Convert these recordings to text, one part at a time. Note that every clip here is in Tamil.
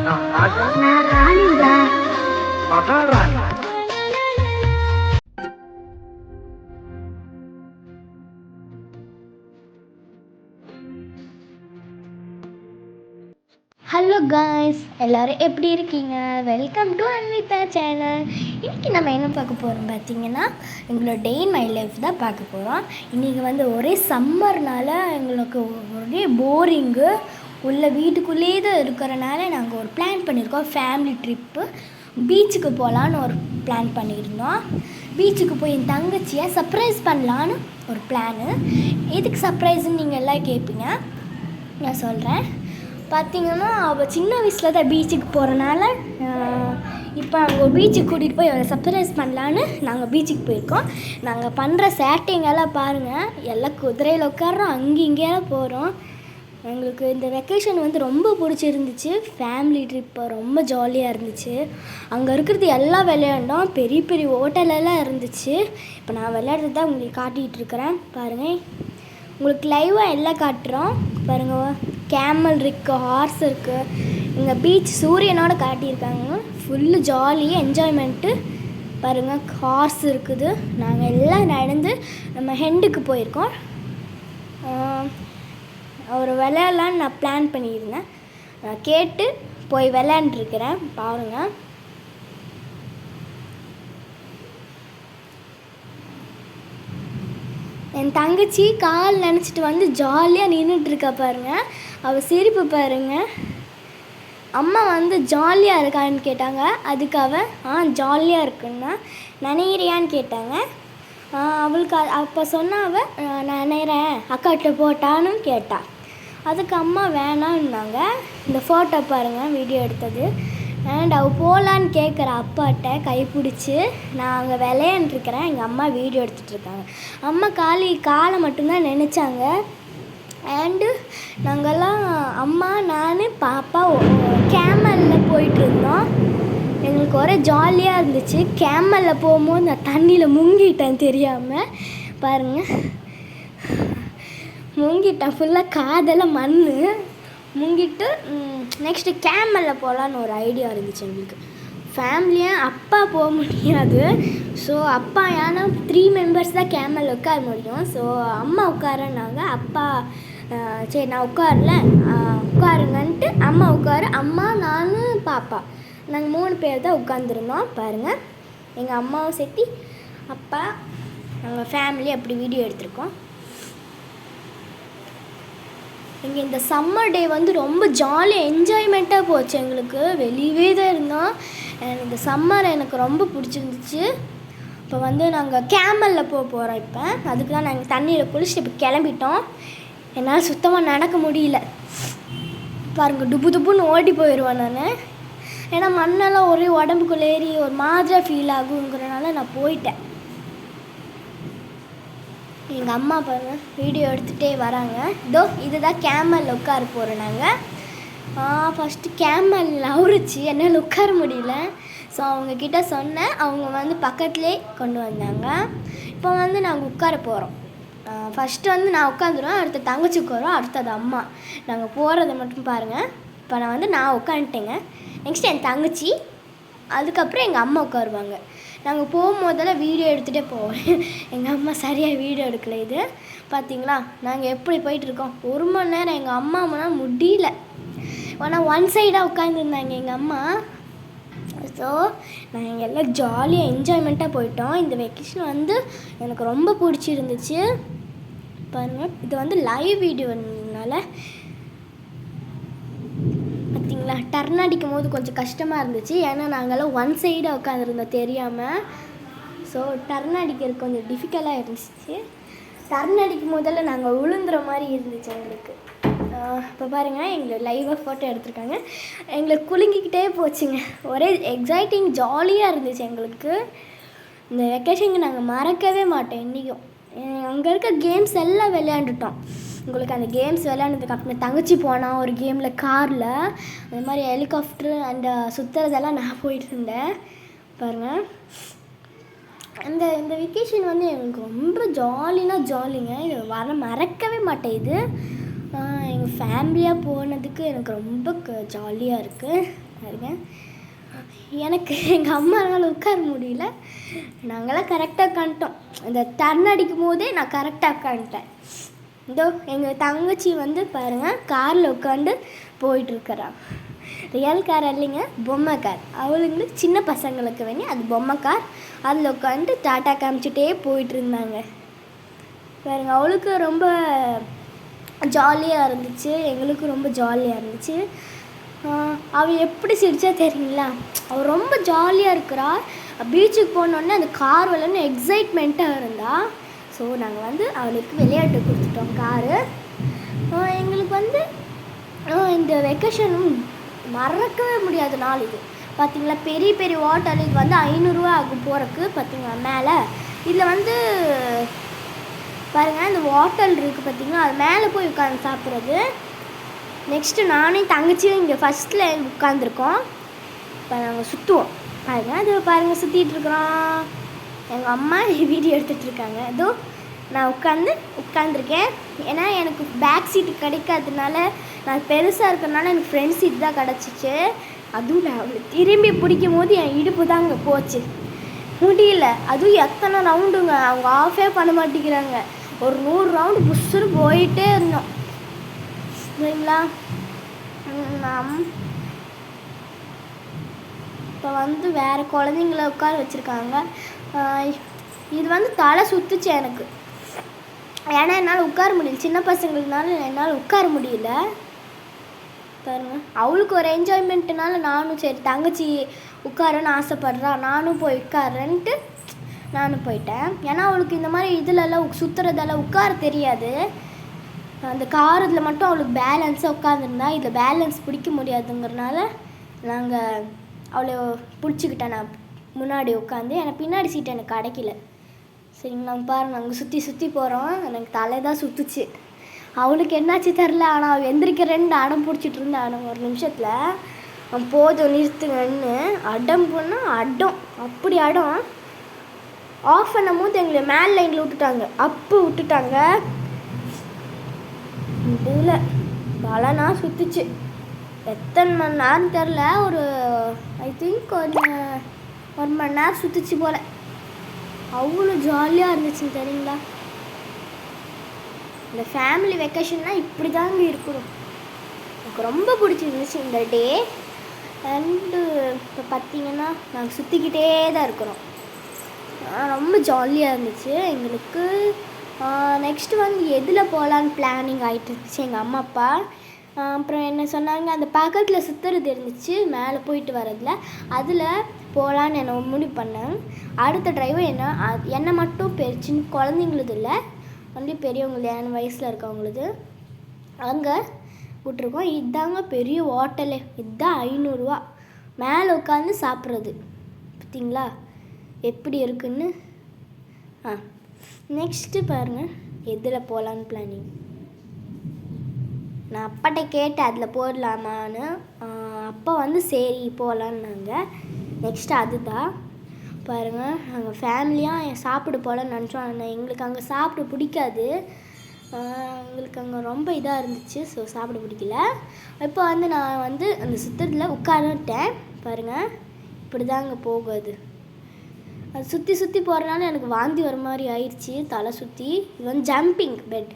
மகாராணி மகாராணி. ஹலோ காய்ஸ், எல்லோரும் எப்படி இருக்கீங்க? Welcome to Anvitha channel. இன்றைக்கி நம்ம என்ன பார்க்க போகிறோம் பார்த்தீங்கன்னா, எங்களோட டே இன் மை லைஃப் தான் பார்க்க போகிறோம். இன்றைக்கி வந்து ஒரே சம்மர்னால எங்களுக்கு ஒரே போரிங்கு, உள்ள வீட்டுக்குள்ளேயே தான் இருக்கிறனால நாங்கள் ஒரு பிளான் பண்ணியிருக்கோம். ஃபேமிலி ட்ரிப்பு பீச்சுக்கு போகலான்னு ஒரு பிளான் பண்ணியிருந்தோம். பீச்சுக்கு போய் என் தங்கச்சியை சர்ப்ரைஸ் பண்ணலான்னு ஒரு பிளானு. எதுக்கு சர்ப்ரைஸுன்னு நீங்கள் எல்லாம் கேட்பீங்க, நான் சொல்கிறேன். பார்த்திங்கன்னா அவள் சின்ன வயசில் தான் பீச்சுக்கு போகிறனால இப்போ அங்கே பீச்சுக்கு கூட்டிகிட்டு போய் அவளை சர்ப்ரைஸ் பண்ணலான்னு நாங்கள் பீச்சுக்கு போயிருக்கோம். நாங்கள் பண்ணுற சேட்டிங்கெல்லாம் பாருங்கள், எல்லாம் குதிரையில் உட்காரோம், அங்கே இங்கேயெல்லாம் போகிறோம். எங்களுக்கு இந்த வெக்கேஷன் வந்து ரொம்ப பிடிச்சிருந்துச்சு. ஃபேமிலி ட்ரிப்பு ரொம்ப ஜாலியாக இருந்துச்சு. அங்கே இருக்கிறது எல்லாம் விளையாண்டோம், பெரிய பெரிய ஹோட்டலெல்லாம் இருந்துச்சு. இப்போ நான் விளையாடுறது தான் உங்களுக்கு காட்டிகிட்ருக்கிறேன் பாருங்கள். உங்களுக்கு லைவாக எல்லாம் காட்டுறோம் பாருங்கள். கேமல் இருக்குது, ஹார்ஸ் இருக்குது. இங்கே பீச் சூரியனோடு காட்டியிருக்காங்க. ஃபுல்லு ஜாலியாக என்ஜாய்மெண்ட்டு பாருங்கள். ஹார்ஸ் இருக்குது. நாங்கள் எல்லாம் நடந்து நம்ம ஹெண்டுக்கு போயிருக்கோம். ஒரு விளையாடலான்னு நான் பிளான் பண்ணியிருந்தேன். நான் கேட்டு போய் விளையாண்டுருக்கிறேன் பாருங்கள். என் தங்கச்சி கால் நினச்சிட்டு வந்து ஜாலியாக நின்றுட்டுருக்கா பாருங்கள். அவள் சிரிப்பு பாருங்கள். அம்மா வந்து ஜாலியாக இருக்கான்னு கேட்டாங்க. அதுக்கு அவள் ஜாலியாக இருக்குன்னா நினைக்கிறியான்னு கேட்டாங்க. அவளுக்கு அப்போ சொன்ன அவள் நான் நினைக்கிறேன் அக்காட்ட போட்டான்னு கேட்டாள். அதுக்கு அம்மா வேணான்னாங்க. இந்த ஃபோட்டோ பாருங்கள், வீடியோ எடுத்தது. அண்ட் அவள் போகலான்னு கேட்குற அப்பாட்ட கைப்பிடிச்சி நான் அங்கே விளையாண்டுருக்கிறேன். எங்கள் அம்மா வீடியோ எடுத்துகிட்ருக்காங்க. அம்மா காலை மட்டும்தான் நினச்சாங்க. அண்டு நாங்கள்லாம் அம்மா, நான், பாப்பா கேமலில் போயிட்டுருந்தோம். எங்களுக்கு ஒரே ஜாலியாக இருந்துச்சு. கேமலில் போகும்போது நான் தண்ணியில் முங்கிட்டேன் தெரியாமல் பாருங்கள். முங்கிட்டேன் ஃபுல்லாக, காதெல்லாம் மண் முங்கிட்டு. நெக்ஸ்ட்டு கேமலில் போகலான்னு ஒரு ஐடியா இருந்துச்சு எங்களுக்கு. ஃபேமிலியாக அப்பா போக முடியாது. ஸோ அப்பா ஏன்னா 3 மெம்பர்ஸ் தான் கேமலில் உட்கார முடியும். ஸோ அம்மா உட்காரனாங்க. அப்பா சரி நான் உட்காருங்கன்ட்டு அம்மா அம்மா, நான், பாப்பா, நாங்கள் 3 பேர் தான் உட்காந்துருந்தோம் பாருங்கள். எங்கள் அம்மாவும் சேர்த்து அப்பா, நாங்கள் ஃபேமிலி அப்படி வீடியோ எடுத்திருக்கோம். இங்கே இந்த சம்மர் டே வந்து ரொம்ப ஜாலியாக என்ஜாய்மெண்ட்டாக போச்சு. எங்களுக்கு வெளியவே தான் இருந்தோம். இந்த சம்மர் எனக்கு ரொம்ப பிடிச்சிருந்துச்சு. இப்போ வந்து நாங்கள் கேமலில் போகிறோம். இப்போ அதுக்கு தான் நாங்கள் தண்ணியில் குளிச்சுட்டு இப்போ கிளம்பிட்டோம். என்னால் சுத்தமாக நடக்க முடியல பாருங்கள். துப்புன்னு ஓடி போயிடுவேன் நான். ஏன்னா மண்ணெல்லாம் ஒரே உடம்புக்குள்ளே ஏறி ஒரு மாதிரியாக ஃபீல் ஆகுங்கிறனால நான் போயிட்டேன். எங்கள் அம்மா பாருங்கள் வீடியோ எடுத்துகிட்டே வராங்க. இதுதான் கேமலில் உட்கார போகிறோம் நாங்கள். ஃபஸ்ட்டு கேமல் அவுரிச்சு என்னால் உட்கார முடியல. ஸோ அவங்கக்கிட்ட சொன்னேன். அவங்க வந்து பக்கத்துலேயே கொண்டு வந்தாங்க. இப்போ வந்து நாங்கள் உட்கார போகிறோம். ஃபஸ்ட்டு வந்து நான் உட்காந்துருவேன், அடுத்த தங்கச்சி உட்காரோம், அடுத்தது அம்மா. நாங்கள் போகிறத மட்டும் பாருங்கள். இப்போ நான் உட்காந்துட்டேங்க. நெக்ஸ்ட்டு என் தங்கச்சி, அதுக்கப்புறம் எங்கள் அம்மா உட்காருவாங்க. நாங்கள் போகும்போதெல்லாம் வீடியோ எடுத்துகிட்டே போவோம். எங்கள் அம்மா சரியாக வீடியோ எடுக்கலை. இது பார்த்திங்களா, நாங்கள் எப்படி போயிட்டுருக்கோம். 1 மணி நேரம் எங்கள் அம்மானா முடியல. ஆனால் ஒன் சைடாக உட்காந்துருந்தாங்க எங்கள் அம்மா. ஸோ நாங்கள் எல்லாம் ஜாலியாக என்ஜாய்மெண்ட்டாக போயிட்டோம். இந்த வெக்கேஷன் வந்து எனக்கு ரொம்ப பிடிச்சிருந்துச்சு பாருங்கள். இது வந்து லைவ் வீடியோனால பார்த்திங்களா, டர்ன் அடிக்கும் போது கொஞ்சம் கஷ்டமாக இருந்துச்சு. ஏன்னா நாங்கள்லாம் ஒன் சைடாக உட்காந்துருந்தோம் தெரியாமல். ஸோ டர்ன் அடிக்கிறது கொஞ்சம் டிஃபிகல்ட்டாக இருந்துச்சு. டர்ன் அடிக்கும் போதெல்லாம் நாங்கள் விழுந்துற மாதிரி இருந்துச்சு எங்களுக்கு. இப்போ பாருங்கள், எங்களை லைவாக ஃபோட்டோ எடுத்திருக்காங்க. எங்களுக்கு குலுங்கிக்கிட்டே போச்சுங்க. ஒரே எக்ஸைட்டிங் ஜாலியாக இருந்துச்சு எங்களுக்கு. இந்த வெக்கேஷனுக்கு நாங்கள் மறக்கவே மாட்டோம் இன்றைக்கும். அங்கே இருக்க கேம்ஸ் எல்லாம் விளையாண்டுட்டோம். உங்களுக்கு அந்த கேம்ஸ் விளையாண்டதுக்கு அப்புறம் தங்கச்சி போனால் ஒரு கேமில் காரில் அந்த மாதிரி ஹெலிகாப்டரு அந்த சுற்றுறதெல்லாம் நான் போயிட்டு இருந்தேன் பாருங்கள். இந்த வெக்கேஷன் வந்து எங்களுக்கு ரொம்ப ஜாலிங்க. இது மறக்கவே மாட்டேன். இது நாங்கள் ஃபேமிலியாக போனதுக்கு எனக்கு ரொம்ப ஜாலியாக இருக்குது பாருங்க. எனக்கு எங்கள் அம்மானால உட்கார முடியல, நாங்களாம் கரெக்டாக உட்காந்துட்டோம். இந்த டர்ன் அடிக்கும் போதே நான் கரெக்டாக உட்காந்துட்டேன். இதோ எங்கள் தங்கச்சி வந்து பாருங்கள் காரில் உட்காந்து போயிட்டுருக்குறான். ரியல் கார் இல்லைங்க, பொம்மை கார். அவளுங்க சின்ன பசங்களுக்கு வேணி அது பொம்மை கார். அதில் உட்காந்து டாட்டா காமிச்சிட்டே போயிட்டு இருந்தாங்க பாருங்க. அவளுக்கு ரொம்ப ஜாலியாக இருந்துச்சு, எங்களுக்கும் ரொம்ப ஜாலியாக இருந்துச்சு. அவள் எப்படி சிரிச்சா தெரியுங்களா, அவள் ரொம்ப ஜாலியாக இருக்கிறா. பீச்சுக்கு போனோடனே அந்த கார் விளையாடணும் எக்ஸைட்மெண்ட்டாக இருந்தா. ஸோ நாங்கள் வந்து அவளுக்கு விளையாட்டு கொடுத்துட்டோம் காரு. எங்களுக்கு வந்து இந்த வெக்கேஷனும் மறக்கவே முடியாத நாள் இது. பார்த்திங்களா, பெரிய பெரிய ஹோட்டல் இது வந்து 500 ரூபா ஆகும் போகிறக்கு. பார்த்திங்களா மேலே இதில் வந்து பாருங்கள் இந்த ஹோட்டல் இருக்குது பார்த்திங்களா, அது மேலே போய் உட்காந்து சாப்பிட்றது. நெக்ஸ்ட்டு நானும் தங்கச்சியும் இங்கே ஃபஸ்ட்டில் உட்காந்துருக்கோம். இப்போ நாங்கள் சுற்றுவோம் பாருங்கள். அது பாருங்கள் சுற்றிட்டு இருக்கிறோம். எங்கள் அம்மா வீடியோ எடுத்துகிட்டு இருக்காங்க. இதோ நான் உட்காந்துருக்கேன். ஏன்னா எனக்கு பேக் சீட்டு கிடைக்காததுனால, நான் பெருசாக இருக்கிறதுனால எனக்கு ஃப்ரண்ட் சீட் தான் கிடச்சிச்சு. அதுவும் அவளை திரும்பி பிடிக்கும் போது என் இடுப்பு தாங்க போச்சு, முடியல. அதுவும் எத்தனை ரவுண்டுங்க, அவங்க ஆஃபே பண்ண மாட்டேங்கிறாங்க. ஒரு 100 ரவுண்டு புஷ்ஷுன்னு போயிட்டே இருந்தோம் சரிங்களா. இப்போ வந்து வேறு குழந்தைங்கள உட்கார வச்சுருக்காங்க. இது வந்து தலை சுற்றுச்சு எனக்கு, ஏன்னா என்னால் உட்கார முடியல. சின்ன பசங்களுக்குனால என்னால் உட்கார முடியல பாருங்க. அவளுக்கு ஒரு என்ஜாய்மெண்ட்டுனால நானும் சரி தங்கச்சி உட்காரன்னு ஆசைப்படுறா, நானும் போய் உட்காரன்ட்டு நானும் போயிட்டேன். ஏன்னா அவளுக்கு இந்த மாதிரி இதிலெல்லாம் சுற்றுறதெல்லாம் உட்கார தெரியாது. அந்த காரத்தில் மட்டும் அவளுக்கு பேலன்ஸாக உட்காந்துருந்தா, இதில் பேலன்ஸ் பிடிக்க முடியாதுங்கிறனால நாங்கள் அவளை பிடிச்சிக்கிட்டேன். நான் முன்னாடி உட்காந்து, எனக்கு பின்னாடி சீட்டு எனக்கு கிடைக்கல சரிங்களா. பாருங்கள் நாங்கள் சுற்றி போகிறோம், எனக்கு தலை தான் சுற்றுச்சு. அவளுக்கு என்னாச்சு தெரில, ஆனால் அவள் எந்திரிக்கிறேன்னு அடம் பிடிச்சிட்டு இருந்தான். ஒரு நிமிஷத்தில் அவன் போதும் நிறுத்துங்கன்னு அடம் போனால் அடம், அப்படி அடம். ஆஃப் பண்ணும் போது எங்களை மேல் லைனில் விட்டுட்டாங்க, அப்பு விட்டுட்டாங்க. இதில் தலைனா சுற்றுச்சு. எத்தனை மணி நேரம் தெரில, ஒரு ஐ திங்க் ஒரு மணி நேரம் சுற்றுச்சு போல். அவ்வளோ ஜாலியாக இருந்துச்சு தெரியுங்களா. இந்த ஃபேமிலி வெக்கேஷன்னால் இப்படி தாங்க இருக்கணும். எனக்கு ரொம்ப பிடிச்சிருந்துச்சு இந்த டே. அண்டு இப்போ பார்த்திங்கன்னா நாங்கள் சுற்றிக்கிட்டே தான் இருக்கிறோம். ரொம்ப ஜாலியாக இருந்துச்சு எங்களுக்கு. நெக்ஸ்ட்டு வந்து எதில் போகலான்னு பிளானிங் ஆகிட்டு இருந்துச்சு எங்கள் அம்மா அப்பா. அப்புறம் என்ன சொன்னாங்க, அந்த பக்கத்தில் சுற்றுறது இருந்துச்சு மேலே போயிட்டு வரதில், அதில் போகலான்னு என்ன முடிவு பண்ணேன். அடுத்த டிரைவர் என்னை மட்டும் சின்ன குழந்தைங்களுது இல்லை, வந்து பெரியவங்களுக்கு 7 வயசில் இருக்கவங்களுது அங்கே விட்ருக்கோம். இதுதாங்க பெரிய ஹோட்டலே, இதுதான் 500 ரூபா. மேலே உட்காந்து சாப்பிட்றது பார்த்திங்களா எப்படி இருக்குன்னு. நெக்ஸ்ட்டு பாருங்கள் எதில் போகலான்னு பிளானிங். நான் அப்பாட்ட கேட்டேன் அதில் போடலாமான்னு. அப்பா வந்து சரி போகலான்னாங்க. நெக்ஸ்ட்டு அதுதான் பாருங்கள், நாங்கள் ஃபேமிலியாக சாப்பிட போகலான்னு நினச்சோம். ஆனால் எங்களுக்கு அங்கே சாப்பிட பிடிக்காது, எங்களுக்கு அங்கே ரொம்ப இதாக இருந்துச்சு. ஸோ சாப்பிட பிடிக்கல. இப்போ வந்து நான் வந்து அந்த சுத்தத்தில் உட்காந்துட்டேன் பாருங்கள். இப்படி தான் அங்கே போகுது. அது சுற்றி போகிறனால எனக்கு வாந்தி வர மாதிரி ஆயிடுச்சு, தலை சுற்றி. இது வந்து ஜம்பிங் பெட்,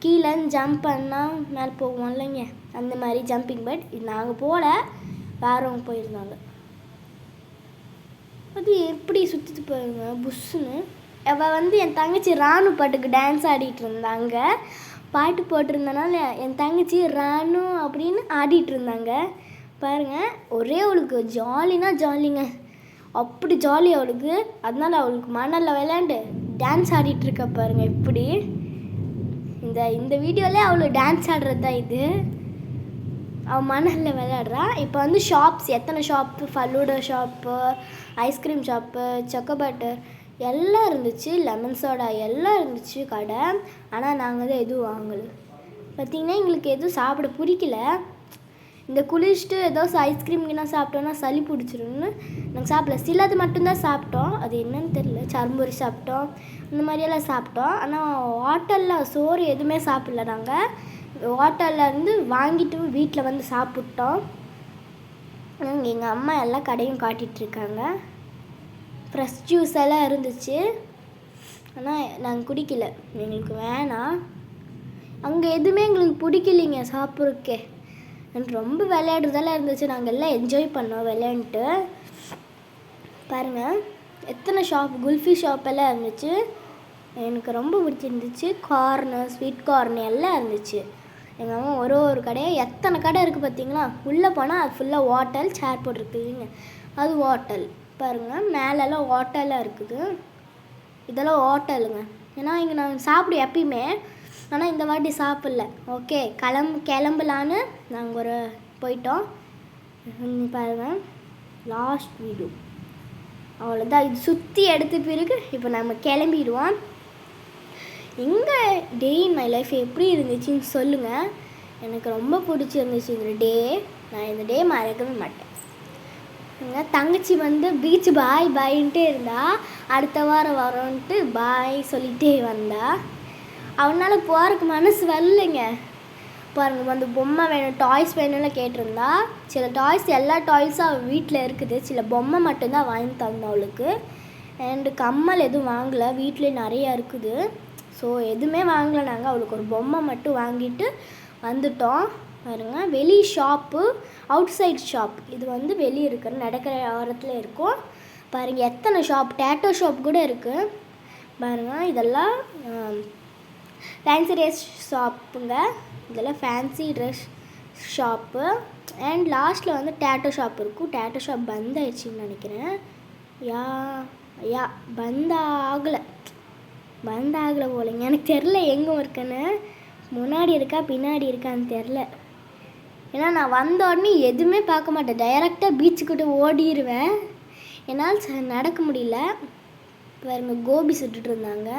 கீழே ஜம்ப் பண்ணால் மேலே போவோம் இல்லைங்க, அந்த மாதிரி ஜம்பிங் பெட். இது நாங்கள் போகல, வேறவங்க போயிருந்தாங்க. அது எப்படி சுற்றிட்டு போயிருங்க புஷ்ஷுன்னு. அவள் வந்து என் தங்கச்சி ராணு பாட்டுக்கு டான்ஸ் ஆடிட்டு இருந்தாங்க. பாட்டு போட்டிருந்தனால என் தங்கச்சி ராணு அப்படின்னு ஆடிட்டு இருந்தாங்க பாருங்கள். ஒரே அவளுக்கு ஜாலினா ஜாலிங்க, அப்படி ஜாலி அவளுக்கு. அதனால அவளுக்கு மணலில் விளையாண்டு டான்ஸ் ஆடிட்டுருக்க பாருங்கள் எப்படி. இந்த வீடியோவில் அவளை டான்ஸ் ஆடுறது தான் இது. அவள் மணலில் விளையாடுறா. இப்போ வந்து ஷாப்ஸ், எத்தனை shop, falooda shop, ice cream shop, சாக்கோபாட்டர் எல்லாம் இருந்துச்சு, லெமன் சோடா எல்லாம் இருந்துச்சு கடை. ஆனால் நாங்கள் தான் எதுவும் வாங்கலை. பார்த்திங்கன்னா எங்களுக்கு எதுவும் சாப்பிட பிடிக்கல. இந்த குளிச்சுட்டு ஏதோ ஐஸ்கிரீம்னா சாப்பிட்டோன்னா சளி பிடிச்சிரும்னு நாங்கள் சாப்பிடல. சிலது மட்டும்தான் சாப்பிட்டோம், அது என்னன்னு தெரியல. சர்ம்புரி சாப்பிட்டோம், இந்த மாதிரியெல்லாம் சாப்பிட்டோம். ஆனால் ஹோட்டலில் சோறு எதுவுமே சாப்பிடல நாங்கள். ஹோட்டல்லேருந்து வாங்கிட்டு வீட்டில் வந்து சாப்பிட்டோம். எங்கள் அம்மா எல்லா கடையும் காட்டிகிட்ருக்காங்க. ஃப்ரெஷ் ஜூஸ் எல்லாம் இருந்துச்சு, ஆனால் நாங்கள் குடிக்கல, எங்களுக்கு வேணாம். அங்கே எதுவுமே எங்களுக்கு பிடிக்கலைங்க சாப்பிட்றதுக்கே. எனக்கு ரொம்ப விளையாடுறதெல்லாம் இருந்துச்சு, நாங்கள் எல்லாம் என்ஜாய் பண்ணோம் விளையாண்டுட்டு. பாருங்கள் எத்தனை ஷாப், குல்ஃபி ஷாப் எல்லாம் இருந்துச்சு, எனக்கு ரொம்ப பிடிச்சிருந்துச்சு. கார்னு, ஸ்வீட் கார்னு எல்லாம் இருந்துச்சு. எங்கள் அம்மா ஒரு கடையாக எத்தனை கடை இருக்குது பார்த்தீங்களா. உள்ளே போனால் அது ஃபுல்லாக ஹோட்டல், சேர் போட்டிருக்குதுங்க, அது ஹோட்டல். பாருங்கள் மேலெல்லாம் ஹோட்டலாக இருக்குது, இதெல்லாம் ஹோட்டலுங்க. ஏன்னா இங்கே நாங்கள் சாப்பிடு எப்பயுமே, ஆனால் இந்த வாட்டி சாப்பிட்ல. ஓகே கிளம்பலான்னு நாங்கள் போயிட்டோம். பாருங்கள் லாஸ்ட் வீடியோ அவ்வளோதான். இது சுற்றி எடுத்த பிறகு இப்போ நம்ம கிளம்பிடுவோம். எங்கள் டே இன் மை லைஃப் எப்படி இருந்துச்சுன்னு சொல்லுங்கள். எனக்கு ரொம்ப பிடிச்சிருந்துச்சு இந்த டே. நான் இந்த டே மறக்கவே மாட்டேன். எங்கள் தங்கச்சி வந்து பீச் பாய்ன்ட்டு இருந்தா, அடுத்த வாரம் வரோன்ட்டு பாய் சொல்லிகிட்டே வந்தா. அவனால் போகிறதுக்கு மனசு வரலைங்க. பாருங்கள் வந்து பொம்மை வேணும், டாய்ஸ் வேணும்னு கேட்டிருந்தா. சில டாய்ஸ், எல்லா டாய்ஸும் அவள் வீட்டில் இருக்குது, சில பொம்மை மட்டும்தான் வாங்கி தந்தோம் அவளுக்கு. அண்டு கம்மல் எதுவும் வாங்கலை, வீட்டிலே நிறையா இருக்குது. ஸோ எதுவுமே வாங்கலை நாங்கள், அவளுக்கு ஒரு பொம்மை மட்டும் வாங்கிட்டு வந்துட்டோம். பாருங்க வெளி ஷாப்பு, அவுட் சைட் ஷாப். இது வந்து வெளியே இருக்கிற நடக்கிற ஓரத்தில் இருக்கும். பாருங்கள் எத்தனை ஷாப், டேட்டோ ஷாப் கூட இருக்குது. பாருங்கள் இதெல்லாம் ஃபேன்சி ட்ரெஸ் ஷாப்புங்க, இதெல்லாம் ஃபேன்சி ட்ரெஸ் ஷாப்பு. அண்ட் லாஸ்ட்டில் வந்து டேட்டோ ஷாப் இருக்கும். டேட்டோ ஷாப் பந்த் ஆயிடுச்சுன்னு நினைக்கிறேன். யா பந்த் ஆகலை போலங்க, எனக்கு தெரில எங்கே இருக்குன்னு. முன்னாடி இருக்கா பின்னாடி இருக்கான்னு தெரில. ஏன்னா நான் வந்த உடனே எதுவுமே பார்க்க மாட்டேன், டைரெக்டாக பீச்சுக்கிட்ட ஓடிடுவேன். என்னால் நடக்க முடியல. பாருங்க கோபி சுட்டுட்டு இருந்தாங்க.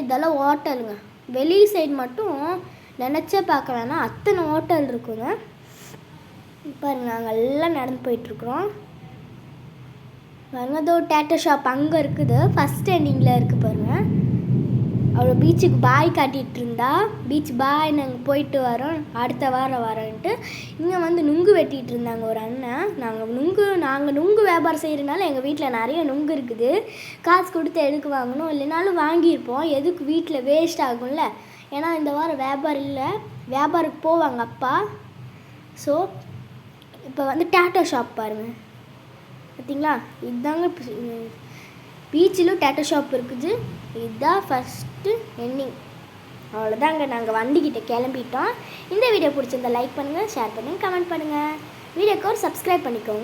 இதெல்லாம் ஹோட்டலுங்க. வெளி சைடு மட்டும் நினச்சே பார்க்க வேணாம், அத்தனை ஹோட்டல் இருக்குங்க. பாருங்க நாங்கள் எல்லாம் நடந்து போயிட்டுருக்குறோம். பாருங்க அதோ டேட்டோ ஷாப் அங்கே இருக்குது, ஃபஸ்ட் எண்டிங்கில் இருக்குது பாருங்கள். அவ்வளோ பீச்சுக்கு பாய் காட்டிகிட்டு இருந்தா, பீச் பாய் நாங்கள் போயிட்டு வரோம், அடுத்த வாரம் வரோன்ட்டு. இங்கே வந்து நுங்கு வெட்டிகிட்டு இருந்தாங்க ஒரு அண்ணன். நாங்கள் நுங்கு வியாபாரம் செய்கிறதுனால எங்கள் வீட்டில் நிறைய நுங்கு இருக்குது. காசு கொடுத்து எதுக்கு வாங்கணும், இல்லைனாலும் வாங்கியிருப்போம், எதுக்கு வீட்டில் வேஸ்ட் ஆகும்ல. ஏன்னா இந்த வாரம் வியாபாரம் இல்லை, வியாபாரத்துக்கு போவாங்க அப்பா. ஸோ இப்போ வந்து டேட்டோ ஷாப் பாருங்கள், பார்த்தீங்களா. இதுதாங்க பீச்சிலும் டேட்டோ ஷாப் இருக்குது. இதுதான் ஃபஸ்ட்டு எண்டிங். அவ்வளோதாங்க, நாங்கள் வண்டிக்கிட்ட கிளம்பிட்டோம். இந்த வீடியோ பிடிச்சிருந்தா லைக் பண்ணுங்கள், ஷேர் பண்ணுங்கள், கமெண்ட் பண்ணுங்கள். வீடியோக்கு ஒரு சப்ஸ்கிரைப் பண்ணிக்கோங்க.